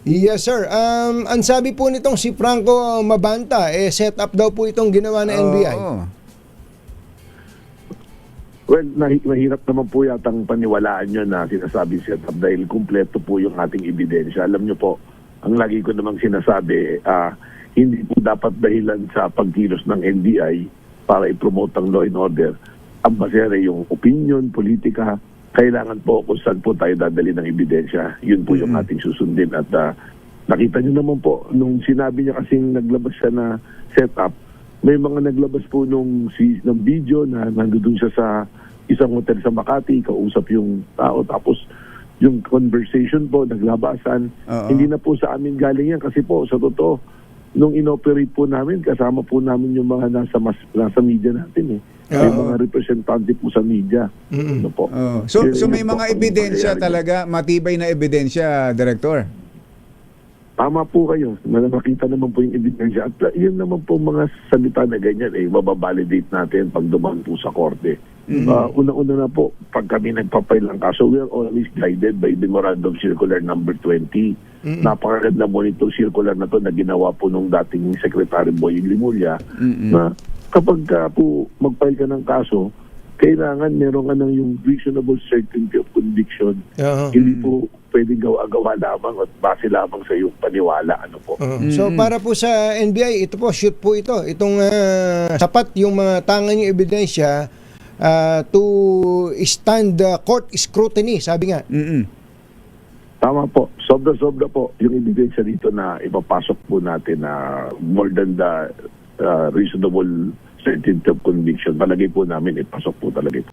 Yes, sir. Ang sabi po nitong si Franco Mabanta, set up daw po itong ginawa ng NBI. Oo. Well, mahirap naman po yatang paniwalaan nyo na sinasabi set up dahil kumpleto po yung ating ebidensya. Alam nyo po, ang lagi ko namang sinasabi, hindi po dapat dahilan sa pagkilos ng NBI para i-promote ang law and order. Ang basere yung opinion, politika, kailangan po kung saan po tayo dadali ng ebidensya. Yun po yung ating susundin. At nakita nyo naman po, nung sinabi niya kasing naglabas siya na setup, may mga naglabas po ng video na nandoon siya sa isang hotel sa Makati, kausap yung tao, tapos yung conversation po, naglabasan. Hindi na po sa amin galing yan kasi po, sa totoo, nung inoperate po namin, kasama po namin yung mga nasa media natin eh. May mga representante po sa media. Ano po. So may mga ebidensya talaga, matibay na ebidensya, Director? Tama po kayo. Nakita naman po yung ebidensya. At yun naman po mga salita na ganyan, mababalidate natin pag dumaan po sa korte. Una-una na po, pag kami nagpapail ng kaso, we are always guided by Memorandum Circular number 20. Napakaganda mo nitong circular na to na ginawa po nung dating Secretary Boying Limulya na kapag po mag-file ka ng kaso, kailangan meron ka ng yung reasonable certainty of conviction. Hindi po pwedeng gawa-gawa lamang at base lamang sa iyong paniwala. Ano po. So para po sa NBI, ito po, shoot po ito. Itong sapat yung mga tangan yung ebidensya to stand court scrutiny, sabi nga. Tama po. Sobra-sobra po yung ebidensya dito na ipapasok po natin na more than the reasonable certainty of conviction. Palagay po namin ipasok po talaga ito.